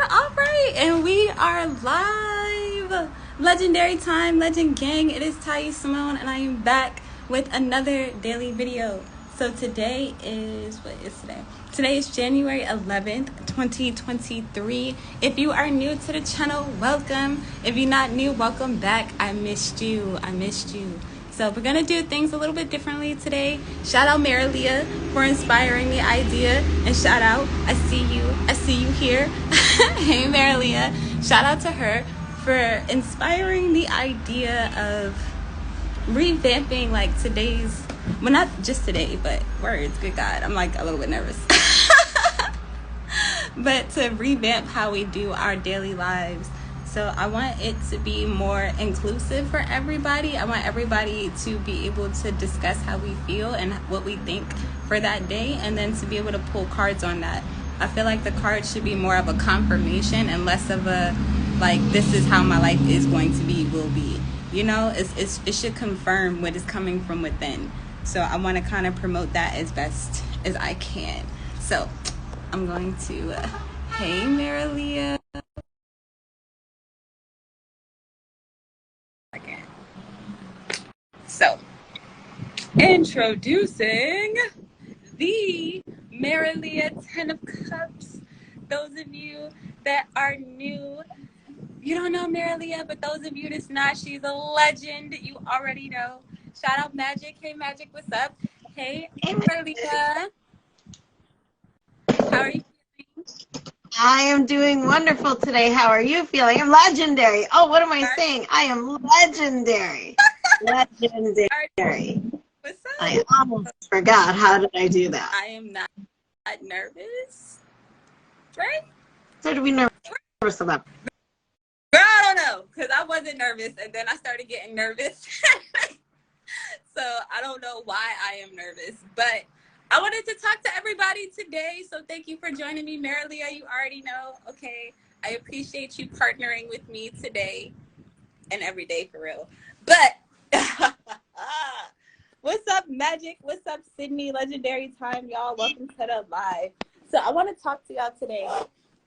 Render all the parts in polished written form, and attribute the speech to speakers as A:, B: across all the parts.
A: All right, and we are live. Legendary time, legend gang. It is Thais Simone, and I am back with another daily video. So today is, what is today? Today is January 11th, 2023. If you are new to the channel, welcome. If you're not new, welcome back. I missed you. So we're going to do things a little bit differently today. Shout out Marilia for inspiring the idea. And shout out, I see you here. Hey Marilia. Shout out to her for inspiring the idea of revamping like today's, well, not just today, but words, good God. I'm like a little bit nervous. But to revamp how we do our daily lives. So I want it to be more inclusive for everybody. I want everybody to be able to discuss how we feel and what we think for that day, and then to be able to pull cards on that. I feel like the cards should be more of a confirmation and less of a, like, this is how my life is going to be, will be. You know, it should confirm what is coming from within. So I want to kind of promote that as best as I can. So I'm going to, hey Marilia. So, introducing the Marilia 10 of Cups. Those of you that are new, you don't know Marilia, but those of you that's not, she's a legend. You already know. Shout out Magic. Hey Magic, what's up? Hey Marilia. How are you feeling?
B: I am doing wonderful today. How are you feeling? I'm legendary. Oh, what am I saying? I am legendary. Legendary.
A: What's up?
B: I almost forgot. How did I do that?
A: I am not nervous. Right?
B: So to be nervous about.
A: Girl, I don't know, because I wasn't nervous, and then I started getting nervous. So I don't know why I am nervous, but I wanted to talk to everybody today, so thank you for joining me. Marilia, you already know, okay? I appreciate you partnering with me today and every day, for real. But what's up, Magic? What's up, Sydney? Legendary time, y'all. Welcome to the live. So I want to talk to y'all today.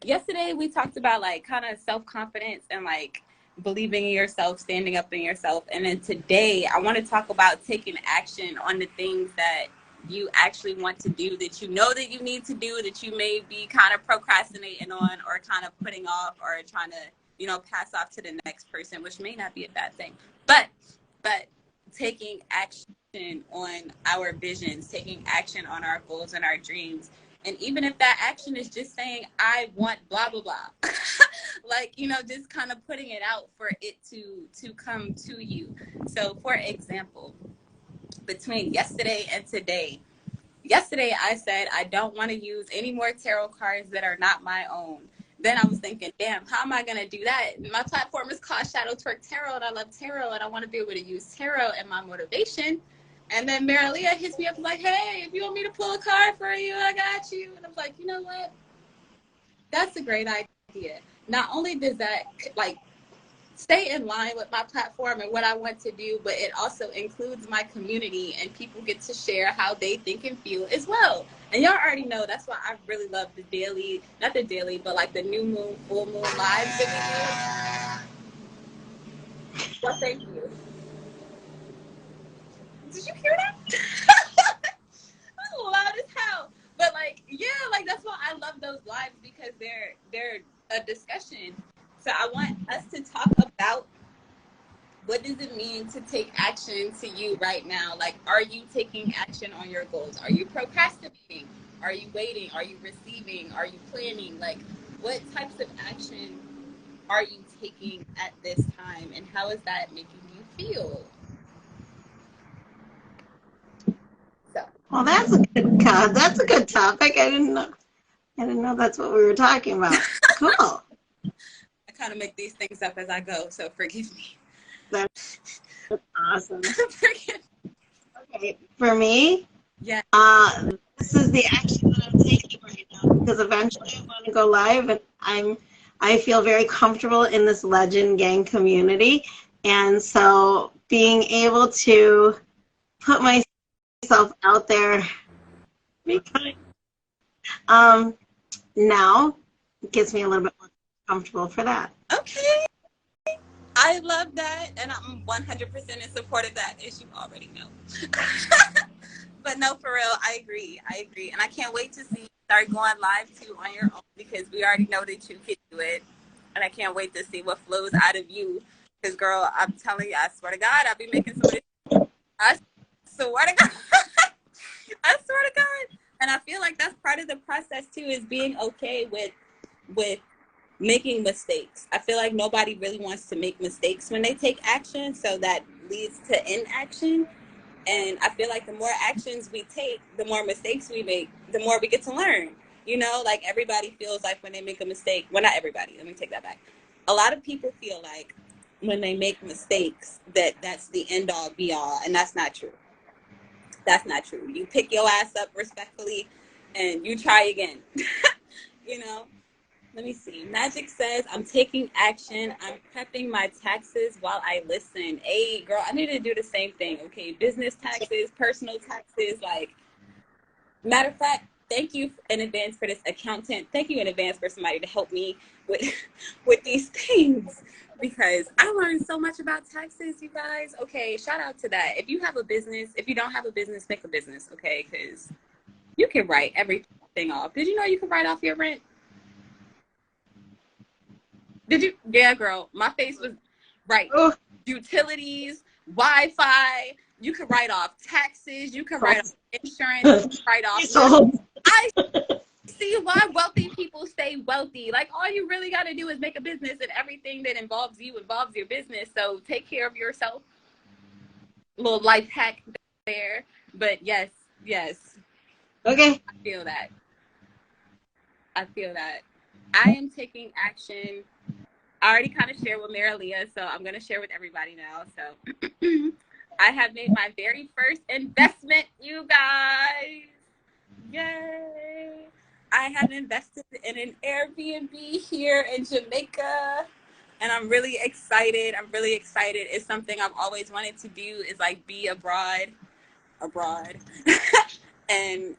A: Yesterday, we talked about, like, kind of self-confidence and, like, believing in yourself, standing up in yourself. And then today, I want to talk about taking action on the things that you actually want to do, that you know that you need to do, that you may be kind of procrastinating on or kind of putting off or trying to, you know, pass off to the next person, which may not be a bad thing. But taking action on our visions, taking action on our goals and our dreams. And even if that action is just saying, I want blah, blah, blah. Like, you know, just kind of putting it out for it to come to you. So, for example, between yesterday and today, yesterday I said I don't want to use any more tarot cards that are not my own. Then I was thinking, damn, how am I going to do that? My platform is called Shadow Twerk Tarot, and I love tarot, and I want to be able to use tarot in my motivation. And then Marilia hits me up like, hey, if you want me to pull a card for you, I got you. And I'm like, you know what? That's a great idea. Not only does that, like, stay in line with my platform and what I want to do, but it also includes my community, and people get to share how they think and feel as well. And y'all already know that's why I really love the daily, not the daily, but like the new moon, full moon lives that we do. Well, thank you. Did you hear that? That's loud as hell. But like, yeah, like that's why I love those lives, because they're a discussion. So I want us to talk about, what does it mean to take action to you right now? Like, are you taking action on your goals? Are you procrastinating? Are you waiting? Are you receiving? Are you planning? Like, what types of action are you taking at this time? And how is that making you feel? So.
B: Well, that's a good topic. I didn't know that's what we were talking about. Cool.
A: I kind of make these things up as I go, so forgive me.
B: That's awesome. Okay, for me,
A: yeah.
B: This is the action that I'm taking right now, because eventually I want to go live, and I feel very comfortable in this Legend Gang community, and so being able to put myself out there, now it gives me a little bit more comfortable for that.
A: Okay. I love that, and I'm 100% in support of that, as you already know. But no, for real, I agree. And I can't wait to see you start going live too on your own, because we already know that you can do it. And I can't wait to see what flows out of you. Because, girl, I'm telling you, I swear to God, I'll be making some of this. I swear to God. I swear to God. And I feel like that's part of the process too, is being okay with making mistakes. I feel like nobody really wants to make mistakes when they take action, so that leads to inaction. And I feel like the more actions we take, the more mistakes we make, the more we get to learn. You know, like everybody feels like when they make a mistake, well, not everybody, let me take that back. A lot of people feel like when they make mistakes that that's the end all be all, and that's not true. That's not true. You pick your ass up respectfully and you try again. You know? Let me see. Magic says, I'm taking action. I'm prepping my taxes while I listen. Hey, girl, I need to do the same thing, okay? Business taxes, personal taxes. Like, matter of fact, thank you in advance for this accountant. Thank you in advance for somebody to help me with these things, because I learned so much about taxes, you guys. Okay, shout out to that. If you have a business, if you don't have a business, make a business, okay? Because you can write everything off. Did you know you can write off your rent? Did you? Yeah, girl. My face was right.
B: Oh.
A: Utilities, Wi-Fi. You can write off taxes. You can write off insurance. You can write off. I see why wealthy people stay wealthy. Like, all you really got to do is make a business, and everything that involves you involves your business. So take care of yourself. Little life hack there. But yes.
B: Okay.
A: I feel that. I am taking action. I already kind of shared with Marilia, so I'm going to share with everybody now. So I have made my very first investment, you guys. Yay. I have invested in an Airbnb here in Jamaica, and I'm really excited. It's something I've always wanted to do, is like be abroad and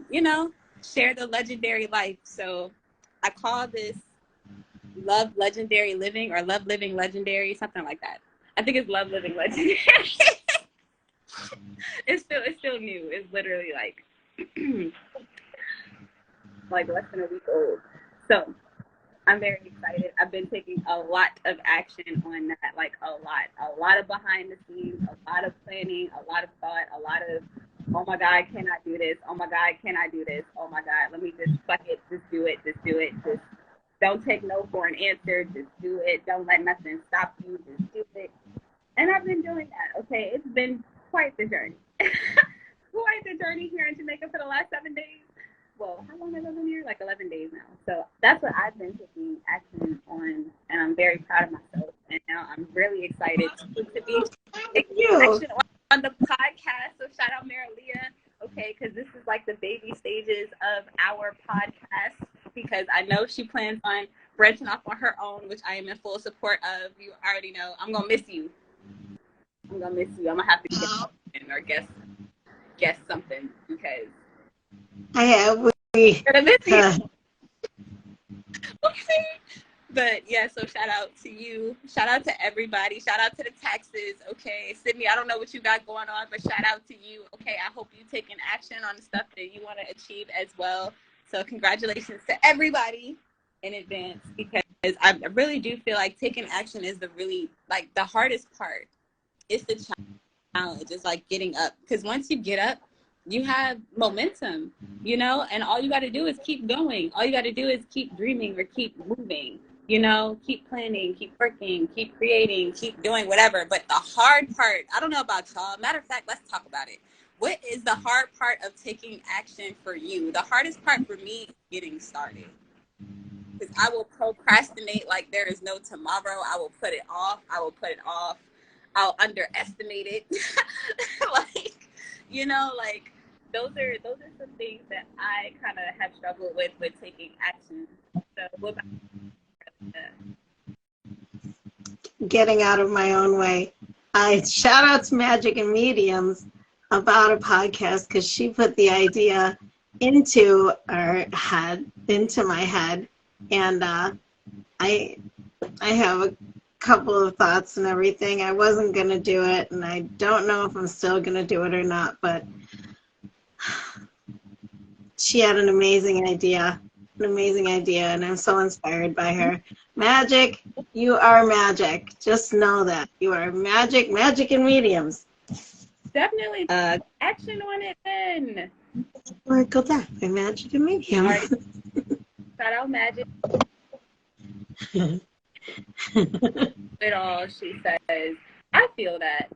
A: you know, share the legendary life. So I call this Love Legendary Living, or Love Living Legendary, something like that. I think it's Love Living Legendary. It's still new. It's literally like like less than a week old. So I'm very excited. I've been taking a lot of action on that, like a lot of behind the scenes, a lot of planning, a lot of thought, a lot of, oh my God, can I do this? Oh my God, can I do this? Oh my God, let me just fuck it, just do it. Just don't take no for an answer, just do it. Don't let nothing stop you, just do it. And I've been doing that, okay? It's been quite the journey. Quite the journey here in Jamaica for the last 7 days. Well, how long have I been here? Like 11 days now. So that's what I've been taking action on, and I'm very proud of myself. And now I'm really excited to be taking action on the podcast. So shout out Marilia, okay, because this is like the baby stages of our podcast, because I know she plans on branching off on her own, which I am in full support of. You already know. I'm going to miss you. I'm going to have to get or guess something, because
B: I have.
A: But yeah, so shout out to you. Shout out to everybody. Shout out to the taxes. Okay, Sydney, I don't know what you got going on, but shout out to you. Okay, I hope you taking action on the stuff that you want to achieve as well. So congratulations to everybody in advance, because I really do feel like taking action is the hardest part. It's the challenge. It's like getting up, because once you get up, you have momentum, you know, and all you got to do is keep going. All you got to do is keep dreaming or keep moving, you know, keep planning, keep working, keep creating, keep doing whatever. But the hard part, I don't know about y'all. Matter of fact, let's talk about it. What is the hard part of taking action for you? The hardest part for me is getting started. Because I will procrastinate like there is no tomorrow. I will put it off. I'll underestimate it. Like, you know, like those are some things that I kind of have struggled with taking action. So what about
B: getting out of my own way? I shout out to Magic and Mediums about a podcast, because she put the idea into my head, and I have a couple of thoughts and everything. I wasn't going to do it, and I don't know if I'm still going to do it or not, but she had an amazing idea, and I'm so inspired by her. Magic, you are magic. Just know that. You are magic and mediums.
A: Definitely action on it then.
B: Where go that? My magic and mediums.
A: All right. Shout out magic. It all, she says. I feel that.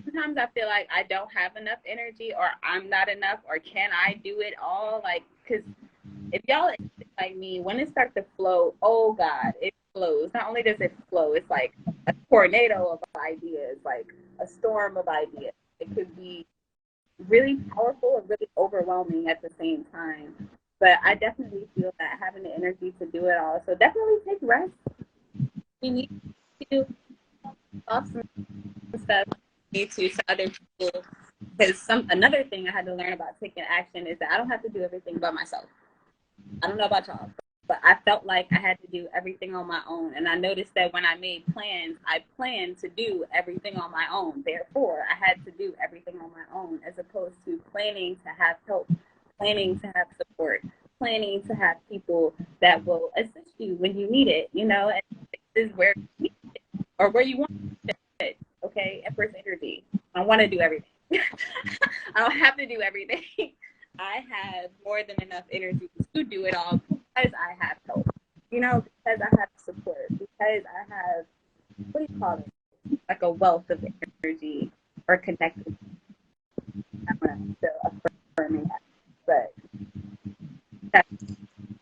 A: Sometimes I feel like I don't have enough energy, or I'm not enough, or can I do it all? Like, because if y'all like me, when it starts to flow, oh God, it flows. Not only does it flow, it's like a tornado of ideas, like a storm of ideas. It could be really powerful or really overwhelming at the same time. But I definitely feel that having the energy to do it all. So definitely take rest. You need to off some stuff. You need to other people. Because another thing I had to learn about taking action is that I don't have to do everything by myself. I don't know about y'all, but I felt like I had to do everything on my own. And I noticed that when I made plans, I planned to do everything on my own. Therefore, I had to do everything on my own, as opposed to planning to have help, planning to have support, planning to have people that will assist you when you need it, and this is where you need it, or where you want it, okay? Empress energy. I want to do everything. I don't have to do everything. I have more than enough energy to do it all because I have help, because I have support, because I have, what do you call it? Like a wealth of energy or connected. I'm still affirming that, but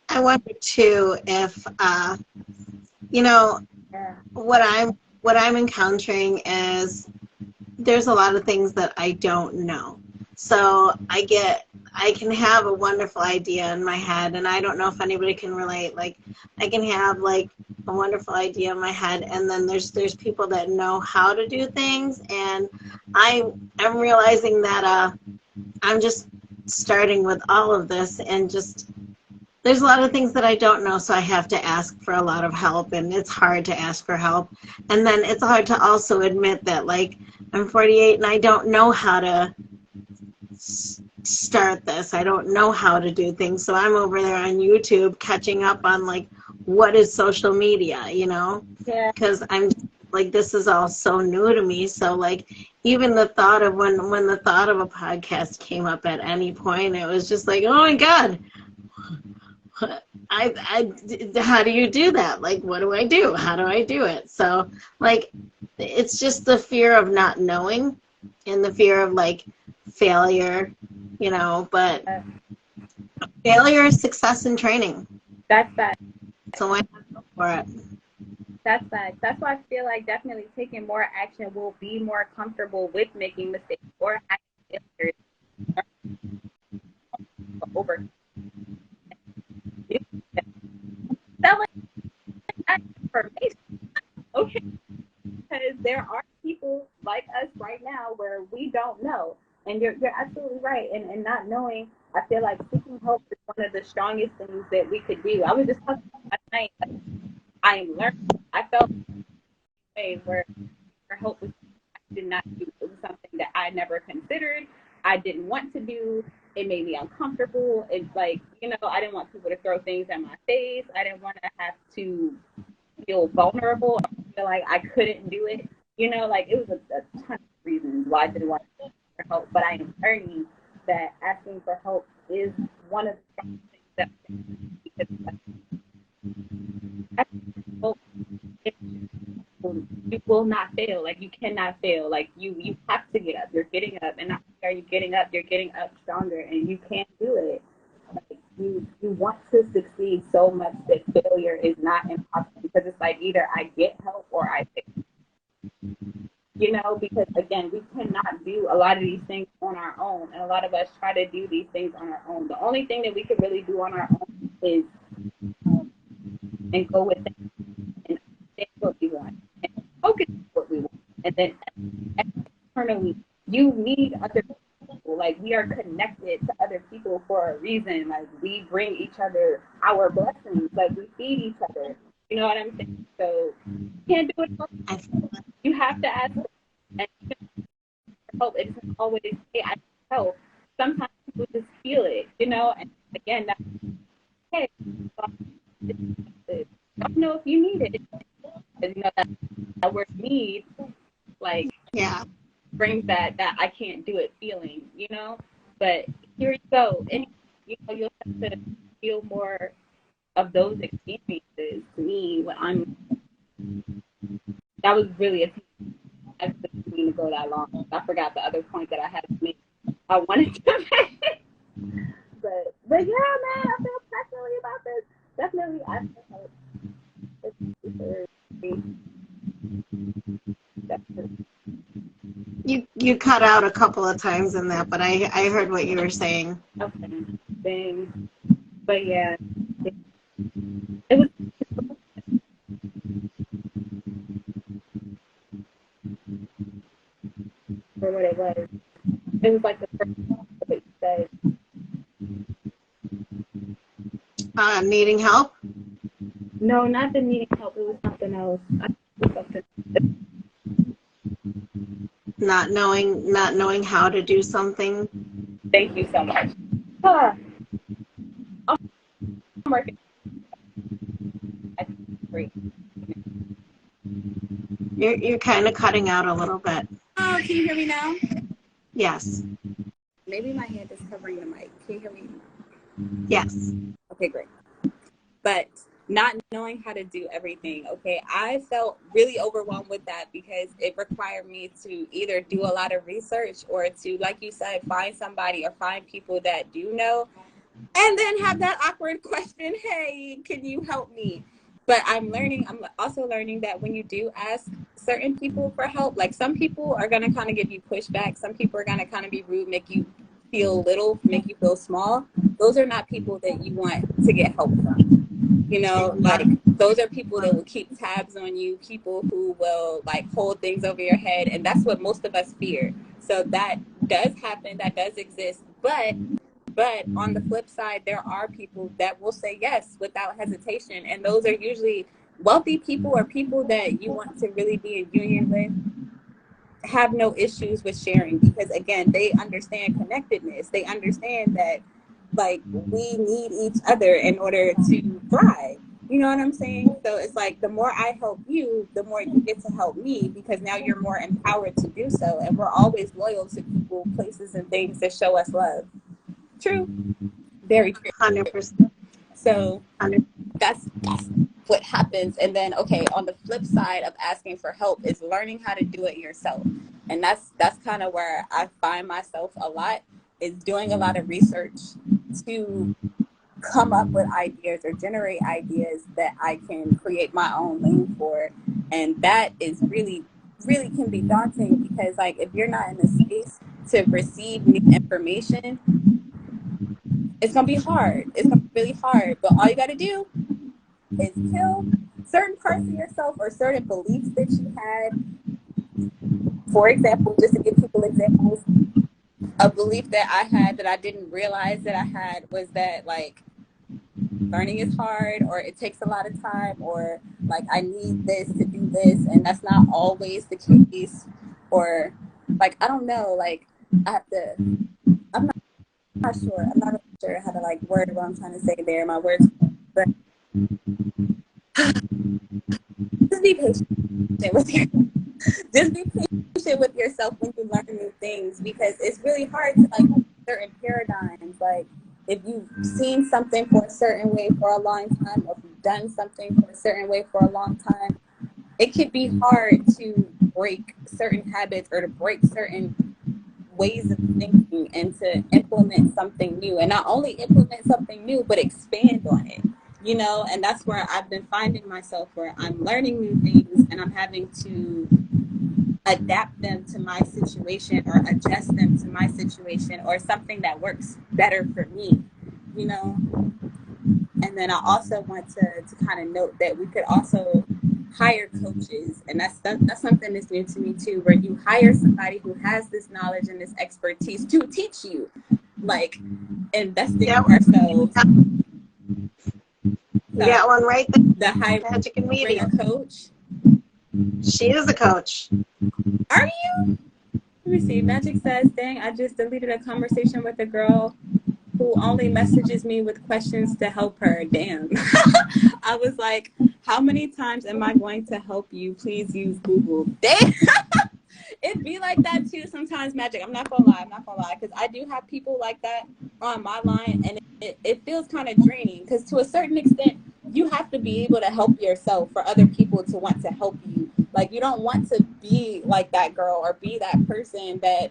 B: I wonder too if, what I'm encountering is there's a lot of things that I don't know. So I can have a wonderful idea in my head, and I don't know if anybody can relate. Like, I can have like a wonderful idea in my head, and then there's people that know how to do things, and I'm realizing that I'm just starting with all of this, and just there's a lot of things that I don't know, so I have to ask for a lot of help, and it's hard to ask for help. And then it's hard to also admit that, like, I'm 48 and I don't know how to start this. I don't know how to do things. So I'm over there on YouTube catching up on, like, what is social media,
A: Yeah.
B: Because I'm like, this is all so new to me. So, like, even the thought of when the thought of a podcast came up at any point, it was just like, oh my God, how do you do that? Like, what do I do? How do I do it? So, like, it's just the fear of not knowing and the fear of, like, failure, but failure is success in training.
A: That's that.
B: So why not go for it?
A: That's that. That's why I feel like definitely taking more action will be more comfortable with making mistakes or having failures over. Selling affirmation, okay? Because there are people like us right now where we don't know, and you're absolutely right. And not knowing, I feel like seeking help is one of the strongest things that we could do. I was just talking last night. I am learning. I felt a way where help was I did not do. It was something that I never considered. I didn't want to do. It made me uncomfortable. It's like, I didn't want people to throw things at my face. I didn't want to have to feel vulnerable. I feel like I couldn't do it. Like, it was a ton of reasons why I didn't want to ask for help. But I am learning that asking for help is one of the strongest things that because you will not fail. Like, you cannot fail. Like, you have to get up. You're getting up, and not only are you getting up, you're getting up stronger, and you can't do it. Like, you want to succeed so much that failure is not impossible, because it's like either I get help or I fail. Because again, we cannot do a lot of these things on our own, and a lot of us try to do these things on our own. The only thing that we could really do on our own is and go with it and think what we want and focus on what we want, and then externally, you need other people. Like, we are connected to other people for a reason. Like, we bring each other our blessings. Like, we feed each other. You know what I'm saying? So you can't do it alone. You have to ask for help. It's not always, hey, I need help. Sometimes people just feel it, you know? And again, that's okay. I don't know if you need it. You know, that word need, like, brings that I can't do it feeling, you know? But here you go. And, you know, you'll have to feel more of those experiences. To me, when that was really I didn't mean to go that long. I forgot the other point that I had to make. I wanted to make. But yeah, man, I feel passionately about this. Definitely asking help.
B: You cut out a couple of times in that, but I heard what you were saying.
A: Okay. Dang. But yeah, it was for what it was. It was like the first thing that you said.
B: Needing help?
A: No, not the needing help. It was something else.
B: Not knowing how to do something.
A: Thank you so much. I'm working. Great.
B: You're kind of cutting out a little bit.
A: Oh, can you hear me now?
B: Yes.
A: Maybe my hand is covering the mic. Can you hear me?
B: Yes.
A: Okay, great. But not knowing how to do everything, okay, I felt really overwhelmed with that because it required me to either do a lot of research or to, like you said, find somebody or find people that do know, and then have that awkward question, hey, can you help me? But I'm also learning that when you do ask certain people for help, like some people are going to kind of give you pushback. Some people are going to kind of be rude, make you feel little, make you feel small. Those are not people that you want to get help from. You know, like those are people that will keep tabs on you, people who will like hold things over your head. And that's what most of us fear. So that does happen. That does exist. But on the flip side, there are people that will say yes without hesitation. And those are usually wealthy people or people that you want to really be in union with, have no issues with sharing because, again, they understand connectedness. They understand that, like, we need each other in order to thrive. You know what I'm saying? So it's like the more I help you, the more you get to help me because now you're more empowered to do so. And we're always loyal to people, places, and things that show us love. True. Very true.
B: 100%.
A: So that's what happens. And then, okay, on the flip side of asking for help is learning how to do it yourself. And that's kind of where I find myself a lot, is doing a lot of research to come up with ideas or generate ideas that I can create my own lane for. And that is really, really can be daunting because, like, if you're not in a space to receive new information, it's going to be hard. It's going to be really hard. But all you got to do is kill certain parts of yourself or certain beliefs that you had. For example, just to give people examples, a belief that I had that I didn't realize that I had was that, like, learning is hard or it takes a lot of time or, like, I need this to do this. And that's not always the case. Or, like, I don't know, like, I'm not sure how to, like, word what I'm trying to say there. My words, but just be patient with yourself when you learn new things because it's really hard to, like, certain paradigms. Like, if you've seen something for a certain way for a long time, or if you've done something for a certain way for a long time, it could be hard to break certain habits or to break certain ways of thinking and to implement something new, and not only implement something new but expand on it, you know. And that's where I've been finding myself, where I'm learning new things and I'm having to adapt them to my situation or adjust them to my situation or something that works better for me, you know. And then I also want to kind of note that we could also hire coaches, and that's something that's new to me too, where you hire somebody who has this knowledge and this expertise to teach you, like, investing in ourselves.
B: You got one right there.
A: The high
B: Magic and medium.
A: coach.
B: She is a coach.
A: Are you? Let me see. Magic says, dang, I just deleted a conversation with a girl who only messages me with questions to help her. Damn. I was like, how many times am I going to help you? Please use Google. Damn. It be like that too sometimes, Magic. I'm not gonna lie, because I do have people like that on my line, and it feels kind of draining, because to a certain extent, you have to be able to help yourself for other people to want to help you. Like, you don't want to be like that girl or be that person that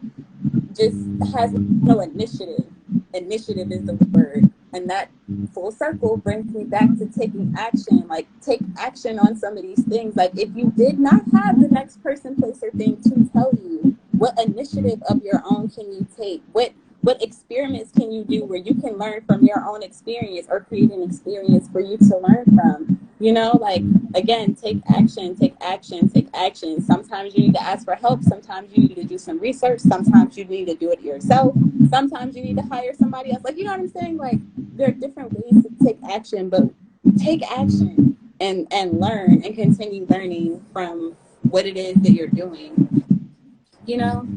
A: just has no initiative. Initiative is the word. And that full circle brings me back to taking action. Like, take action on some of these things. Like, if you did not have the next person, place, or thing to tell you, what initiative of your own can you take? What experiments can you do where you can learn from your own experience, or create an experience for you to learn from? You know, like, again, take action, take action, take action. Sometimes you need to ask for help. Sometimes you need to do some research. Sometimes you need to do it yourself. Sometimes you need to hire somebody else. Like, you know what I'm saying? Like, there are different ways to take action, but take action and learn and continue learning from what it is that you're doing. You know?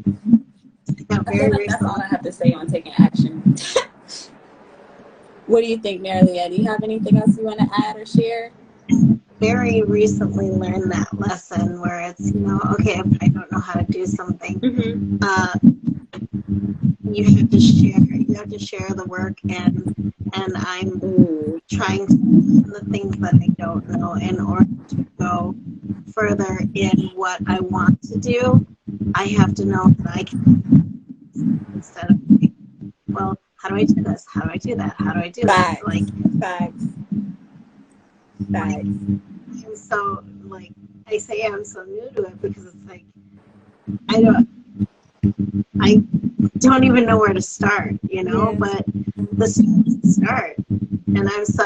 B: Yeah,
A: I feel like that's all I have to say on taking action. What do you think, Marilia? Do you have anything else you want to add or share?
B: Very recently learned that lesson where it's, you know, okay, if I don't know how to do something, you have to share the work, and I'm trying to learn the things that I don't know in order to go further in what I want to do. I have to know that I can, instead of, well, how do I do this? How do I do that? How do I do that? Like,
A: Facts.
B: I'm so, like, I say I'm so new to it because it's like, I don't even know where to start, you know, but the students start, and I'm so